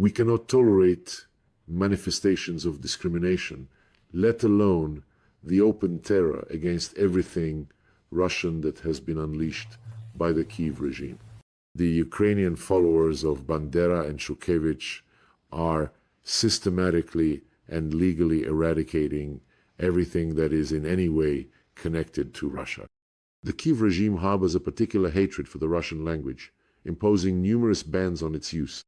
We cannot tolerate manifestations of discrimination, let alone the open terror against everything Russian that has been unleashed by the Kyiv regime. The Ukrainian followers of Bandera and Shukevich are systematically and legally eradicating everything that is in any way connected to Russia. The Kyiv regime harbors a particular hatred for the Russian language, imposing numerous bans on its use.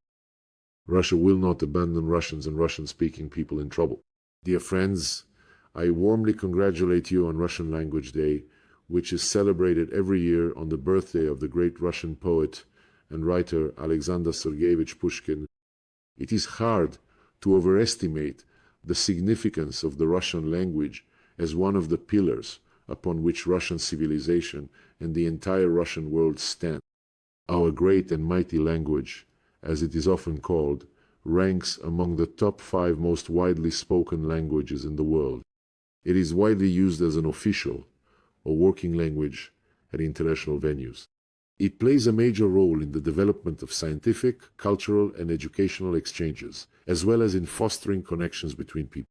Russia will not abandon Russians and Russian-speaking people in trouble. Dear friends, I warmly congratulate you on Russian Language Day, which is celebrated every year on the birthday of the great Russian poet and writer Alexander Sergeyevich Pushkin. It is hard to overestimate the significance of the Russian language as one of the pillars upon which Russian civilization and the entire Russian world stand. Our great and mighty language, as it is often called, ranks among the top 5 most widely spoken languages in the world. It is widely used as an official or working language at international venues. It plays a major role in the development of scientific, cultural, and educational exchanges, as well as in fostering connections between people.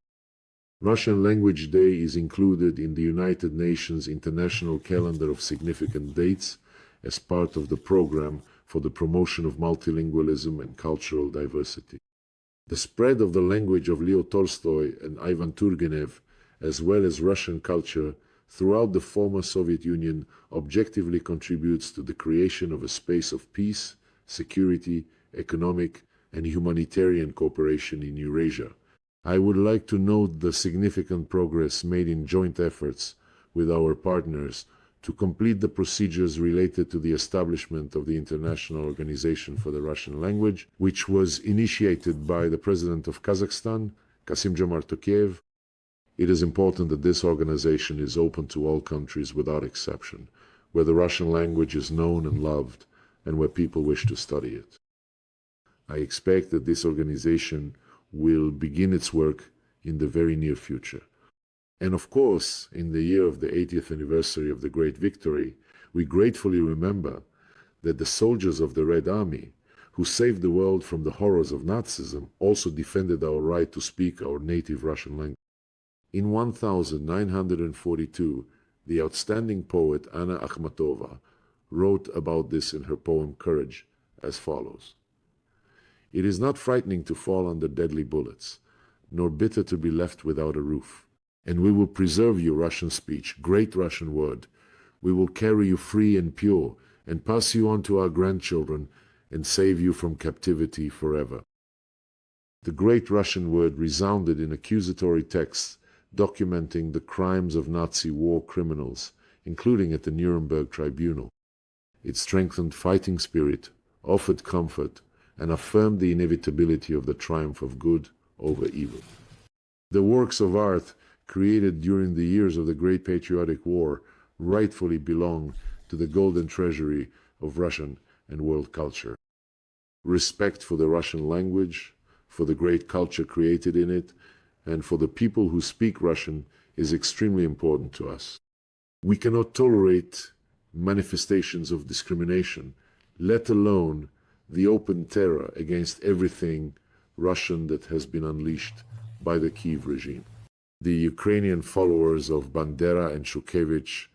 Russian Language Day is included in the United Nations International Calendar of Significant Dates as part of the program for the promotion of multilingualism and cultural diversity. The spread of the language of Leo Tolstoy and Ivan Turgenev, as well as Russian culture, throughout the former Soviet Union objectively contributes to the creation of a space of peace, security, economic, and humanitarian cooperation in Eurasia. I would like to note the significant progress made in joint efforts with our partners to complete the procedures related to the establishment of the International Organization for the Russian Language, which was initiated by the President of Kazakhstan, Kassym-Jomart Tokayev. It is important that this organization is open to all countries without exception, where the Russian language is known and loved, and where people wish to study it. I expect that this organization will begin its work in the very near future. And of course, in the year of the 80th anniversary of the Great Victory, we gratefully remember that the soldiers of the Red Army, who saved the world from the horrors of Nazism, also defended our right to speak our native Russian language. In 1942, the outstanding poet Anna Akhmatova wrote about this in her poem Courage as follows: "It is not frightening to fall under deadly bullets, nor bitter to be left without a roof. And we will preserve your Russian speech, great Russian word. We will carry you free and pure, and pass you on to our grandchildren, and save you from captivity forever." The great Russian word resounded in accusatory texts documenting the crimes of Nazi war criminals, including at the Nuremberg Tribunal. It strengthened fighting spirit, offered comfort, and affirmed the inevitability of the triumph of good over evil. The works of art created during the years of the Great Patriotic War rightfully belong to the golden treasury of Russian and world culture. Respect for the Russian language, for the great culture created in it, and for the people who speak Russian is extremely important to us. We cannot tolerate manifestations of discrimination, let alone the open terror against everything Russian that has been unleashed by the Kyiv regime. The Ukrainian followers of Bandera and Shukevich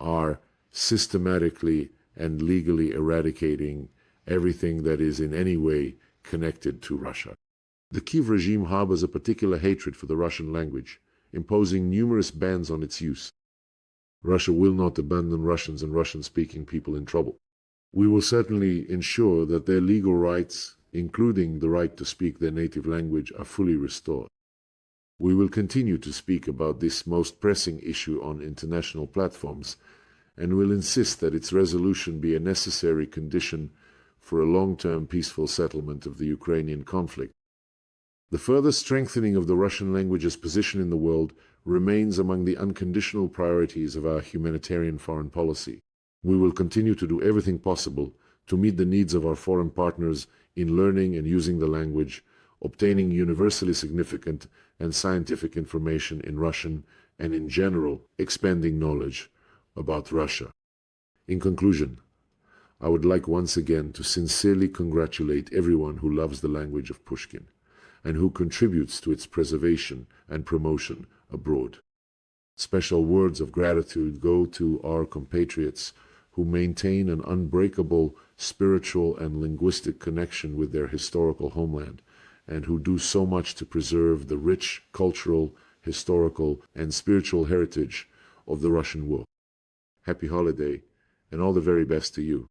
are systematically and legally eradicating everything that is in any way connected to Russia. The Kyiv regime harbors a particular hatred for the Russian language, imposing numerous bans on its use. Russia will not abandon Russians and Russian-speaking people in trouble. We will certainly ensure that their legal rights, including the right to speak their native language, are fully restored. We will continue to speak about this most pressing issue on international platforms, and will insist that its resolution be a necessary condition for a long-term peaceful settlement of the Ukrainian conflict. The further strengthening of the Russian language's position in the world remains among the unconditional priorities of our humanitarian foreign policy. We will continue to do everything possible to meet the needs of our foreign partners in learning and using the language, obtaining universally significant and scientific information in Russian, and in general, expanding knowledge about Russia. In conclusion, I would like once again to sincerely congratulate everyone who loves the language of Pushkin and who contributes to its preservation and promotion abroad. Special words of gratitude go to our compatriots who maintain an unbreakable spiritual and linguistic connection with their historical homeland and who do so much to preserve the rich cultural, historical, and spiritual heritage of the Russian world. Happy holiday, and all the very best to you.